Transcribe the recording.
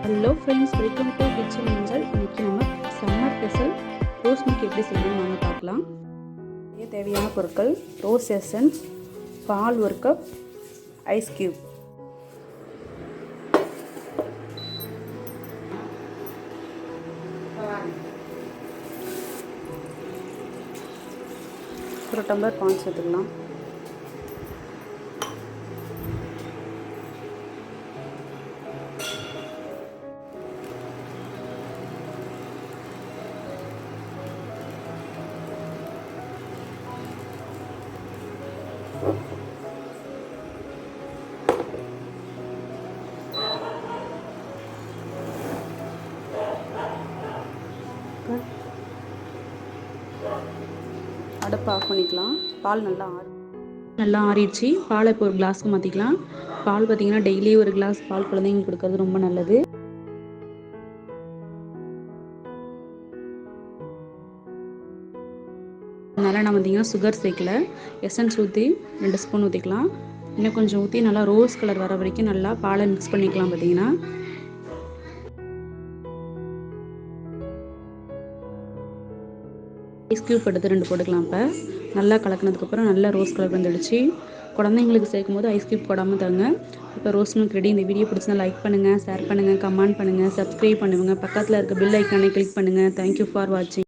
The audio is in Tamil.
Hello friends, welcome to kitchen angel. இன்றைக்கி நம்ம சம்மர் ஸ்பெஷல் ரோஸ் மில்க் எப்படி செய்யணும்னு வாங்க பார்க்கலாம். தேவையான பொருட்கள்: ரோஸ் எசன்ஸ், பால் 1 கப், ஐஸ் கியூப். ஒரு டம்ளர் பால் சேர்த்துக்கலாம். அடுப்பு ஆஃப் பண்ணிக்கலாம். பால் நல்லா ஆறிடுச்சு. பாலை இப்போ ஒரு கிளாஸ்க்கு மாற்றிக்கலாம். பால் பார்த்திங்கன்னா டெய்லி ஒரு கிளாஸ் பால் குழந்தைங்களுக்கு கொடுக்கறது ரொம்ப நல்லது. அதனால் நான் பார்த்திங்கன்னா சுகர் சேர்க்கல. எசன்ஸ் ஊற்றி 2 ஸ்பூன் ஊற்றிக்கலாம். இன்னும் கொஞ்சம் ஊற்றி நல்லா ரோஸ் கலர் வர வரைக்கும் நல்லா பாலை மிக்ஸ் பண்ணிக்கலாம். பார்த்திங்கன்னா ஐஸ் கியூப் எடுத்து 2 போட்டுக்கலாம். இப்போ நல்லா கலக்கினதுக்கப்புறம் நல்லா ரோஸ் கலர் வந்துடுச்சு. குழந்தைங்களுக்கு சேர்க்கும் போது ஐஸ் கியூப் போடாமல் தருங்க. இப்போ ரோஸ் மில்க் ரெடி. இந்த வீடியோ பிடிச்சிருந்தா லைக் பண்ணுங்கள், ஷேர் பண்ணுங்கள், கமெண்ட் பண்ணுங்கள், சப்ஸ்கிரைப் பண்ணுங்கள். பக்கத்தில் இருக்க பெல் ஐக்கானை கிளிக் பண்ணுங்கள். தேங்க்யூ ஃபார் வாட்சிங்.